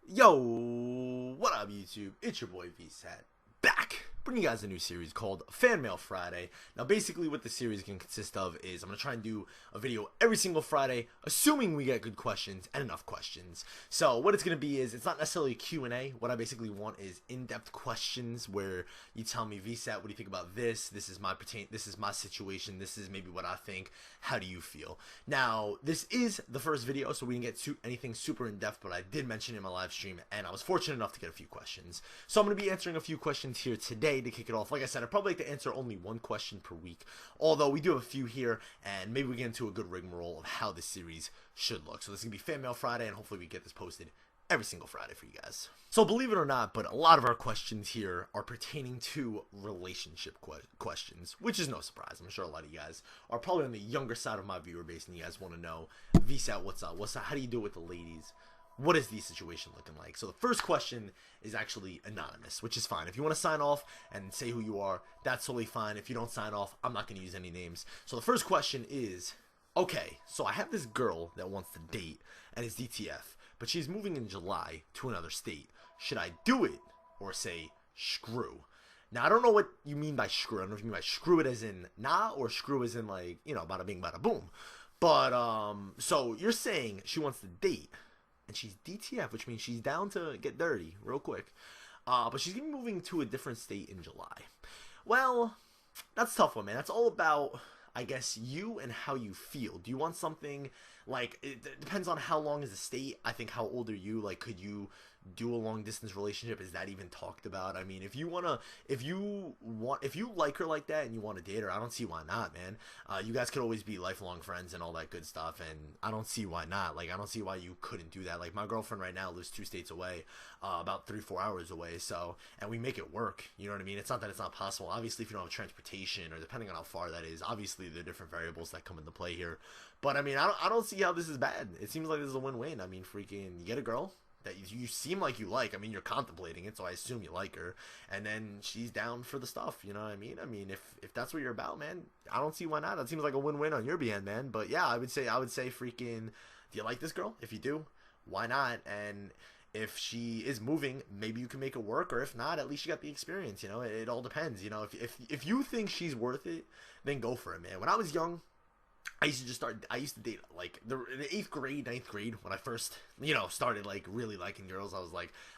Yo, what up YouTube? It's your boy VSAT back, bringing you guys a new series called Fan Mail Friday. Now basically what the series can consist of is I'm going to try and do a video every single Friday, assuming we get good questions and enough questions. So what it's going to be is, it's not necessarily a Q&A. What I basically want is in-depth questions where you tell me, VSAT, what do you think about this? This is my situation. This is maybe what I think. How do you feel? Now, this is the first video, so we didn't get anything super in-depth, but I did mention it in my live stream, and I was fortunate enough to get a few questions. So I'm going to be answering a few questions here today to kick it off. Like I said, I'd probably like to answer only one question per week, although we do have a few here, and maybe we get into a good rigmarole of how this series should look. So this is going to be Fan Mail Friday, and hopefully we get this posted every single Friday for you guys. So believe it or not, but a lot of our questions here are pertaining to relationship questions, which is no surprise. I'm sure a lot of you guys are probably on the younger side of my viewer base, and you guys want to know, VSAT, what's up? How do you do it with the ladies? What is the situation looking like? So the first question is actually anonymous, which is fine. If you want to sign off and say who you are, that's totally fine. If you don't sign off, I'm not going to use any names. So the first question is, okay, so I have this girl that wants to date, and it's DTF, but she's moving in July to another state. Should I do it or say screw? Now, I don't know what you mean by screw. I don't know if you mean by screw it as in nah, or screw as in, like, you know, bada bing, bada boom. But, so you're saying she wants to date, and she's DTF, which means she's down to get dirty real quick. But she's going to be moving to a different state in July. Well, that's a tough one, man. That's all about, I guess, you and how you feel. Do you want something, like, it depends on how long is the state. I think, how old are you? Like, could you do a long distance relationship? Is that even talked about? I mean, if you like her like that and you want to date her, I don't see why not, man. You guys could always be lifelong friends and all that good stuff, and I don't see why not. Like, I don't see why you couldn't do that. Like, my girlfriend right now lives 2 states away, about 3-4 hours away, so, and we make it work, you know what I mean? It's not that it's not possible. Obviously, if you don't have transportation, or depending on how far that is, obviously there are different variables that come into play here. But I mean, I don't see how this is bad. It seems like this is a win-win. I mean, freaking, you get a girl that you seem like you like. I mean, you're contemplating it, so I assume you like her, and then she's down for the stuff, you know what I mean? I mean, if that's what you're about, man, I don't see why not. That seems like a win-win on your end, man. But yeah, I would say freaking, do you like this girl? If you do, why not? And if she is moving, maybe you can make it work, or if not, at least you got the experience, you know? It all depends, you know? If you think she's worth it, then go for it, man. When I was young, I used to date, like, in the 8th grade, 9th grade, when I first, you know, started, like, really liking girls. I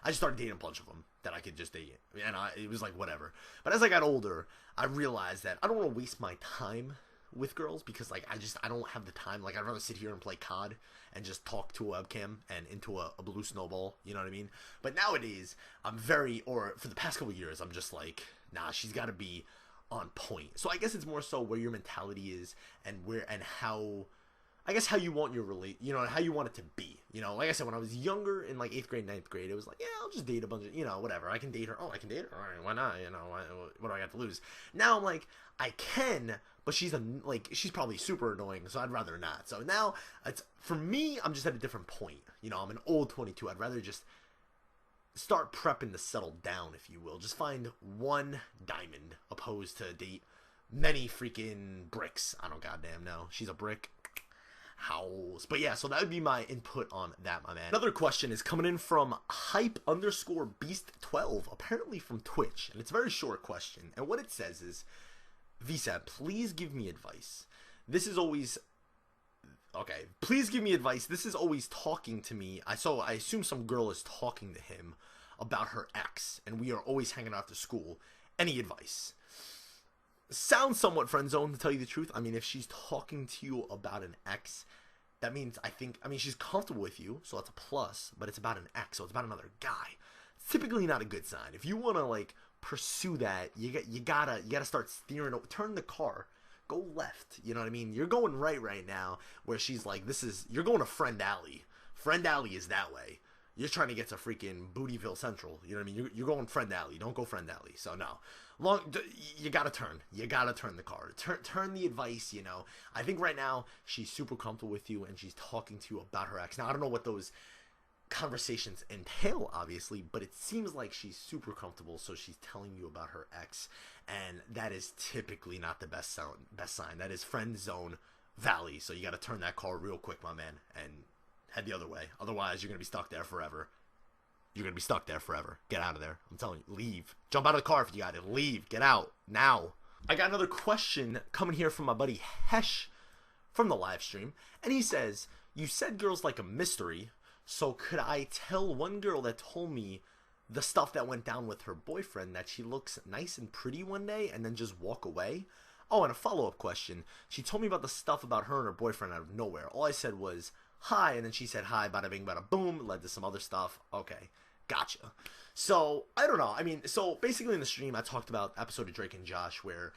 just started dating a bunch of them that I could just date, and it was like, whatever. But as I got older, I realized that I don't want to waste my time with girls, because, like, I don't have the time. Like, I'd rather sit here and play COD and just talk to a webcam and into a blue snowball, you know what I mean? But nowadays, or for the past couple of years, I'm just like, nah, she's got to be on point. So I guess it's more so where your mentality is, and how, I guess, how you want you know, how you want it to be. You know, like I said, when I was younger, in like 8th grade, 9th grade, it was like, yeah, I'll just date a bunch of, you know, whatever. I can date her. Oh, I can date her. All right, why not? You know, what do I got to lose? Now I'm like, I can, but she's probably super annoying, so I'd rather not. So now, for me, I'm just at a different point. You know, I'm an old 22. I'd rather just start prepping to settle down, if you will. Just find one diamond, opposed to date many freaking bricks. I don't goddamn know. She's a brick house. But yeah, so that would be my input on that, my man. Another question is coming in from hype_beast12, apparently from Twitch, and it's a very short question. And what it says is, VSAT, please give me advice. This is always... Okay, please give me advice. This is always talking to me. I assume some girl is talking to him about her ex, and we are always hanging out after school. Any advice? Sounds somewhat friend zone, to tell you the truth. I mean, if she's talking to you about an ex, that means, I mean, she's comfortable with you, so that's a plus, but it's about an ex, so it's about another guy. It's typically not a good sign. If you want to, like, pursue that, you gotta start steering, turn the car. Go left, you know what I mean? You're going right now, where she's like, you're going to Friend Alley. Friend Alley is that way. You're trying to get to freaking Bootyville Central, you know what I mean? You're going Friend Alley. Don't go Friend Alley. So no. You gotta turn. You gotta turn the car. Turn the advice, you know? I think right now, she's super comfortable with you, and she's talking to you about her ex. Now, I don't know what those conversations entail, obviously, but it seems like she's super comfortable, so she's telling you about her ex, and that is typically not the best sign. That is friend zone valley, so you got to turn that car real quick, my man, and head the other way. Otherwise, you're going to be stuck there forever. you're gonna be stuck there forever. Get out of there. I'm telling you, leave. Jump out of the car if you got it. Leave. Get out now. I got another question coming here from my buddy Hesh from the live stream, and he says, "You said girls like a mystery, so could I tell one girl that told me the stuff that went down with her boyfriend that she looks nice and pretty one day and then just walk away?" Oh, and a follow-up question. She told me about the stuff about her and her boyfriend out of nowhere. All I said was, "Hi," and then she said, "Hi," bada bing, bada boom, led to some other stuff. Okay, gotcha. So, I don't know. I mean, so basically in the stream, I talked about episode of Drake and Josh where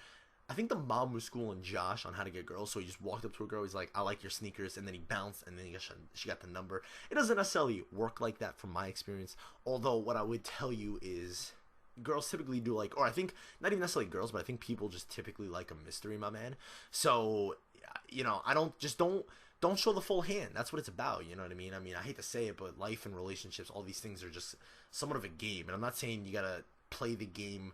I think the mom was schooling Josh on how to get girls, so he just walked up to a girl, he's like, "I like your sneakers," and then he bounced, and then she got the number. It doesn't necessarily work like that from my experience, although what I would tell you is girls typically do like, or I think, not even necessarily girls, but I think people just typically like a mystery, my man. So, you know, don't show the full hand. That's what it's about, you know what I mean? I mean, I hate to say it, but life and relationships, all these things are just somewhat of a game, and I'm not saying you gotta play the game,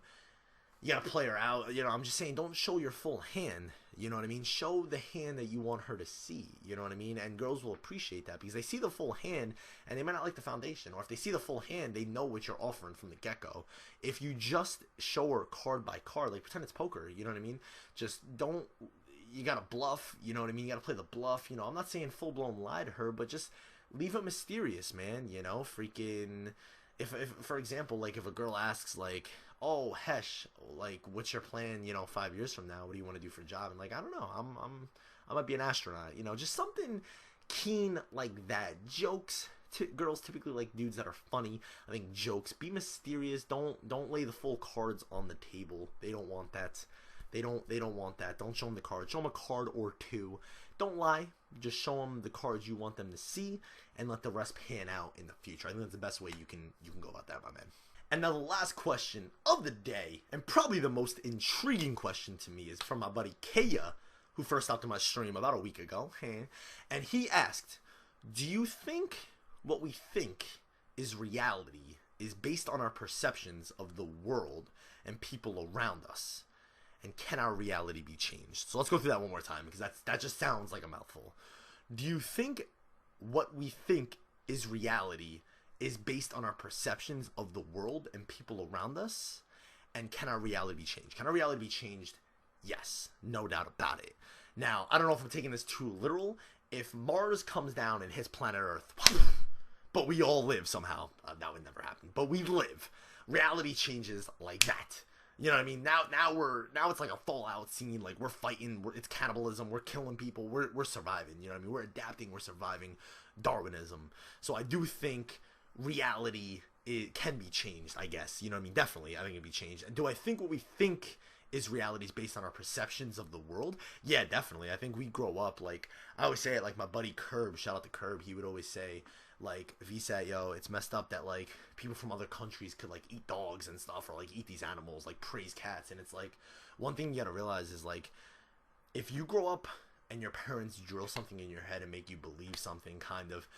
you gotta play her out, you know, I'm just saying don't show your full hand, you know what I mean? Show the hand that you want her to see, you know what I mean? And girls will appreciate that because they see the full hand and they might not like the foundation, or if they see the full hand, they know what you're offering from the get-go. If you just show her card by card, like pretend it's poker, you know what I mean? Just don't, you gotta bluff, you know what I mean? You gotta play the bluff, you know, I'm not saying full-blown lie to her, but just leave it mysterious, man, you know? Freaking, if for example, like if a girl asks like, "Oh, Hesh, like, what's your plan, you know, 5 years from now? What do you want to do for a job?" And like, I don't know, I might be an astronaut, you know, just something keen like that. Jokes, girls typically like dudes that are funny. I think jokes, be mysterious. Don't lay the full cards on the table. They don't want that. They don't want that. Don't show them the card. Show them a card or two. Don't lie. Just show them the cards you want them to see, and let the rest pan out in the future. I think that's the best way you can go about that, my man. And now the last question of the day, and probably the most intriguing question to me, is from my buddy Kaya, who first stopped in my stream about a week ago. And he asked, "Do you think what we think is reality is based on our perceptions of the world and people around us? And can our reality be changed?" So let's go through that one more time, because that just sounds like a mouthful. Do you think what we think is reality is based on our perceptions of the world and people around us? And can our reality be changed? Can our reality be changed? Yes, no doubt about it. Now, I don't know if I'm taking this too literal. If Mars comes down and hits planet Earth, but we all live somehow, that would never happen, but we live, reality changes like that. You know what I mean? Now it's like a Fallout scene. Like we're fighting. It's cannibalism. We're killing people. We're surviving. You know what I mean? We're adapting. We're surviving. Darwinism. So I do think reality, it can be changed, I guess. You know what I mean? Definitely, I think it can be changed. And do I think what we think is reality is based on our perceptions of the world? Yeah, definitely. I think we grow up, like, I always say it, like my buddy Curb, shout out to Curb, he would always say, like, VSAT, yo, it's messed up that, like, people from other countries could, like, eat dogs and stuff, or, like, eat these animals, like, praise cats. And it's, like, one thing you gotta realize is, like, if you grow up and your parents drill something in your head and make you believe something, kind of,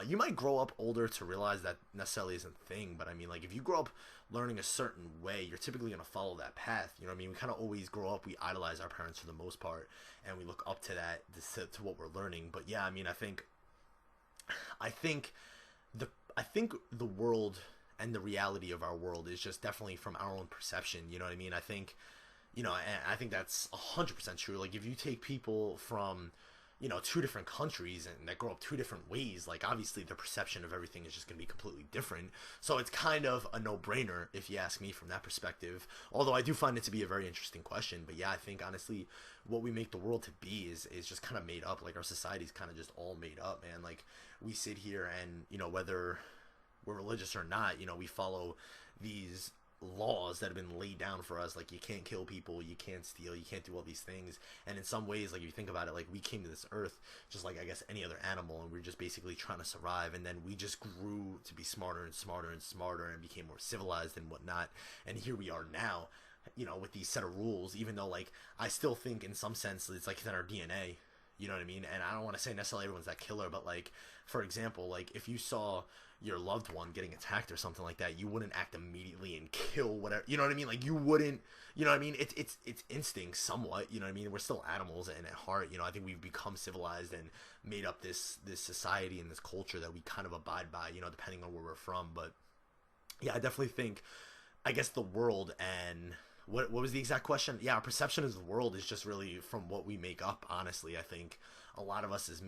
you might grow up older to realize that necessarily isn't a thing. But I mean, like, if you grow up learning a certain way, you're typically going to follow that path. You know what I mean? We kind of always grow up, we idolize our parents for the most part, and we look up to that, to what we're learning. But yeah, I mean, I think the world and the reality of our world is just definitely from our own perception. You know what I mean? I think, you know, and I think that's 100% true. Like, if you take people from, you know, two different countries and that grow up two different ways, like, obviously their perception of everything is just going to be completely different. So it's kind of a no-brainer, if you ask me, from that perspective. Although I do find it to be a very interesting question. But yeah, I think, honestly, what we make the world to be is just kind of made up. Like, our society's kind of just all made up, man. Like, we sit here and, you know, whether we're religious or not, you know, we follow these laws that have been laid down for us. Like, you can't kill people, you can't steal, you can't do all these things. And in some ways, like, if you think about it, like, we came to this earth just like, I guess, any other animal, and we're just basically trying to survive. And then we just grew to be smarter and smarter and smarter and became more civilized and whatnot. And here we are now, you know, with these set of rules, even though, like, I still think in some sense it's like in our DNA. You know what I mean? And I don't want to say necessarily everyone's that killer, but, like, for example, like, if you saw your loved one getting attacked or something like that, you wouldn't act immediately and kill whatever, you know what I mean? Like, you wouldn't, you know what I mean? It's instinct somewhat, you know what I mean? We're still animals, and at heart, you know, I think we've become civilized and made up this society and this culture that we kind of abide by, you know, depending on where we're from. But yeah, I definitely think, I guess the world and what was the exact question? Yeah, our perception of the world is just really from what we make up. Honestly, I think a lot of us is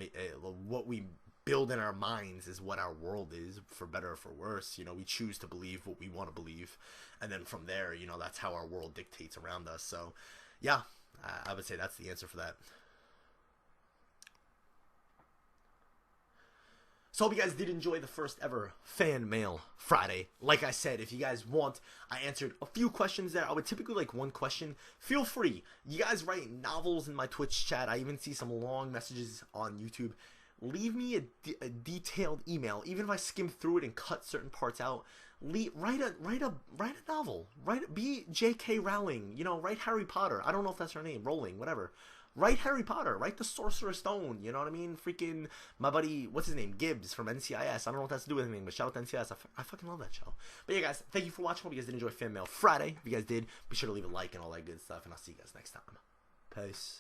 what we build in our minds is what our world is, for better or for worse. You know, we choose to believe what we want to believe, and then from there, you know, that's how our world dictates around us. So, yeah, I would say that's the answer for that. So I hope you guys did enjoy the first ever Fan Mail Friday. Like I said, if you guys want, I answered a few questions there. I would typically like one question. Feel free. You guys write novels in my Twitch chat. I even see some long messages on YouTube. Leave me a detailed email. Even if I skim through it and cut certain parts out, write a novel. Be J.K. Rowling. You know, write Harry Potter. I don't know if that's her name. Rowling, whatever. Write Harry Potter. Write the Sorcerer's Stone. You know what I mean? Freaking my buddy, what's his name? Gibbs from NCIS. I don't know what that's to do with anything, but shout out to NCIS. I fucking love that show. But yeah, guys, thank you for watching. Hope you guys did enjoy Fan Mail Friday. If you guys did, be sure to leave a like and all that good stuff, and I'll see you guys next time. Peace.